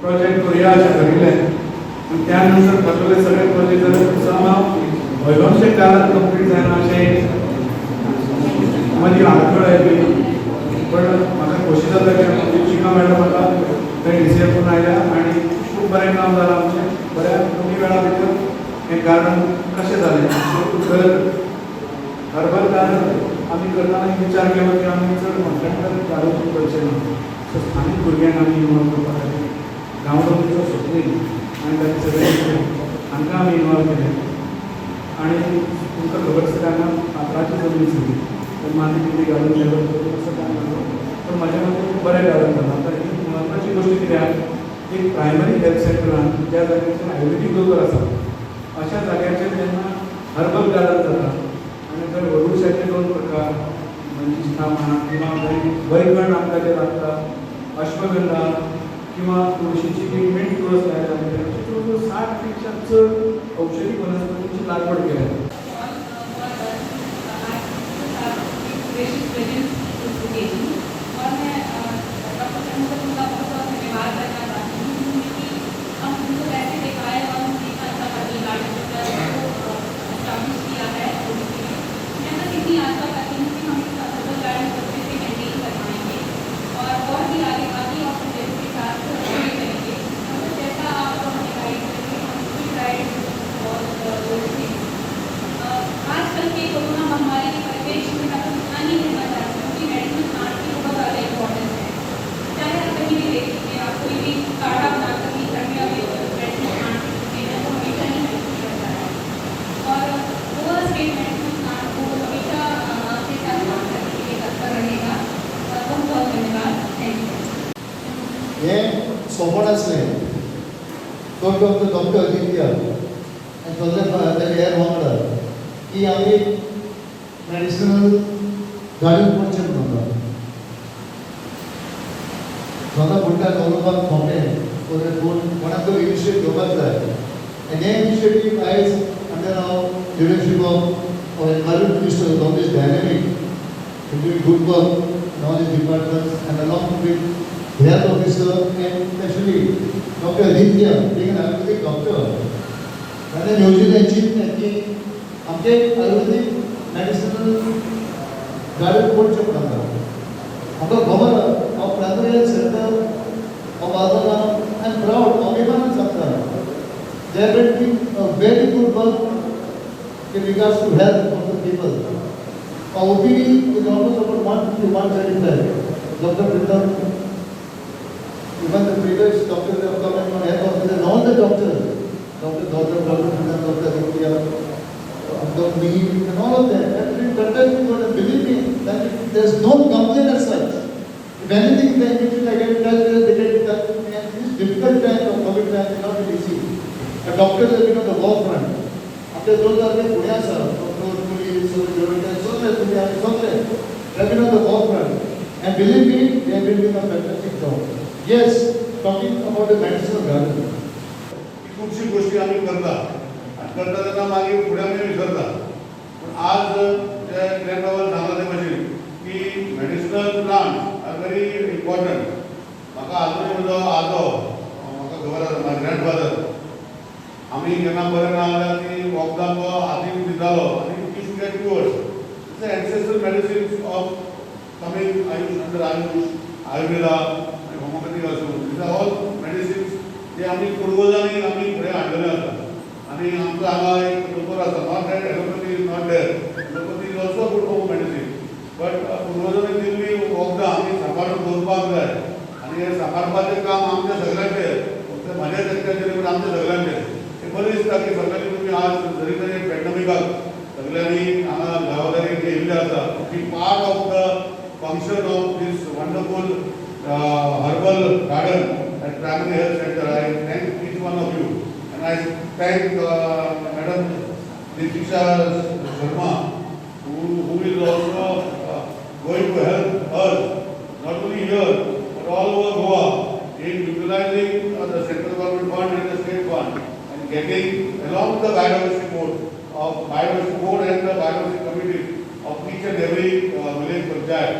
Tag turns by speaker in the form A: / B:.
A: Project करूया अशें ठरयिल्लें आनी त्यानंतर थारलेले सगळे प्रोजेक्ट जाल्यार वैभव शेट गार्डन कंप्लीट जायना अशें माझी आडखळ आयली पण म्हाका खोशी जाता की दीपशिका मॅडम म्हाका थंय डिसायड करून आयल्या आनी खूब बरें काम जालां आमचें बऱ्या कमी वेळा भितर हें गार्डन कशें जालें तर हर्बल गार्डन आमी करतना एक विचार केलो की आमी चड कॉन्ट्रॅक्टर घालून करचें ना सो स्थानीक भुरग्यांक आमी इनवॉल्व करपा खातीर गांवडोंगरीचो सोपणी आनी ताचे सगळे हांकां आमी इनवॉल्व केले आनी तुमकां खबर आसा हांगा फातराची जमीन सगळी तर माती कितें घालून गेलो असं काम जालो पण म्हाज्या मते खूब बरें गार्डन जालां आतां ही म्हत्वाची गोश्ट कित्याक एक प्रायमरी हेल्थ सेंटरान ज्या जाग्याचेर आयुर्वेदीक दोतोर आसा अशा जाग्याचेर जेन्ना हर्बल गार्डन जाता आनी थंय वडूशाचे दोन प्रकार मंजिष्ठा म्हणा किंवा थंय वैगण आमकां जे लागता अश्वगंधा किंवा तुळशीची एक मिंट तुळस लायल्या जवळ 60 पेक्षा चड औषधी वनस्पतींची लागवड केल्या
B: और मैं डॉक्टर चंद्रशेखर का बहुत धन्यवाद करना चाहती हूँ क्योंकि हम उनको कैसे दिखाए और उनकी अच्छा करनी गाड़ी को स्टैब्लिश किया है मैं बस इतनी आशा करती हूँ कि हम इस हर्बल गार्डन को अच्छे से मेंटेन कर पाएंगे और भी आगे बाकी ऑक्सीजन के साथ करेंगे मतलब जैसा आप हमें गाइड करेंगे हम फुल गाइड और आजकल के कोरोना महामारी के परिवेश में मैं तो इतना नहीं कहना चाहती हूँ कि मेडिसिन प्लांट की बहुत ज़्यादा इम्पोर्टेंस है चाहे आप कहीं भी देख लीजिए आप कोई भी स्टार्टअप बनाकर भी घर में अभी मेडिसिन प्लांट होते हैं तो हमेशा ही मेडिसिन करता है और वो स्टेट मेडिसिन प्लांट को हमेशा आपके साथ काम करने के लिए तत्पर रहेगा और बहुत बहुत धन्यवाद थैंक यू
C: ये सोपण आसलें तो डॉक्टर अदित्य आनी हेर वांगडा की आमी मेडिसिनल गार्डन करचें म्हणटा स्वता म्हणटा उलोवपाक थोडें कोणाक तो इनिशिएटीव घेवपाक जाय आनी हे इनिशिएटीव आयज under leadership of environment minister Ramesh dynamic doing good work in all these departments and along with health officer and especially Dr. Aditya being an Ayurvedic doctor and योजना चिंतन की आमचे आयुर्वेदिक मेडिसिनल गार्डन कोणचे पडटा आमकां खबर हांव प्रायमरी हेल्थ सेंटर ऑफ आदोना आय एम प्राउड अभिमानान सांगता they are doing a very good work in regards to health of the people. Our OPD is almost about 1 to 135. Dr. Brindan, even the previous doctors have come and health officer and all the doctors, Dr. Brindan, Dr. Aditya, Dr. Mihir, and all of them have been contacting me and believe me that there is no complaint as such. If anything they need to get in touch with us, they get in touch with me, and this difficult time of COVID time is not very easy. The doctors have been on the forefront. After those are the Punya sir, Dr. Police, so many have been on the forefront. And believe me, they have been doing a fantastic job. Yes, talking about the medicinal garden.
D: खूपशी गोष्टी आम्ही करता आणि करता तेन्ना मागीर फुडें आमी विसरता पूण आज जे ग्रँड बाबान सांगला ते भाशेन की medicinal plant are very important. म्हाका आजूनय म्हजो आजो म्हाका खबर आसा म्हाजो ग्रँडफादर आमी केन्ना बरें ना जाल्यार ती वखदां तो हातीन दितालो आनी use to get cured. Ancestral medicines of coming AYUSH under AYUSH Ayurveda आनी होमिओपॅथीक आसूं दीज आर ऑल मेडिसिन्स जे आमी पूर्वजांनी आमी फुडें हाडलेले आसा. आनी आमचो हांगा एक दोतोर आसा not that allopathy is not there allopathy is also good home medicine but पूर्वजांनी दिल्ली वखदां आमी सांबाळून दवरपाक जाय आनी हें सांबाळपाचें काम आमच्या सगळ्यांचें फक्त म्हाज्याच एकट्याचें पण आमच्या सगळ्यांचें. हें बरें दिसता की सगळ्यांनी तुमी आज जरी तरी पॅन्डमिकाक सगळ्यांनी हांगा जबाबदारी घेयिल्ली आसा की part of the function of this wonderful herbal garden at Primary Health Center. I thank each one of you and I thank Madam Deepika Sharma who is also going to help us not only here but all over Goa in utilizing the central government fund and the state fund and getting along with the biodiversity board and the biodiversity committee of each and every village panchayat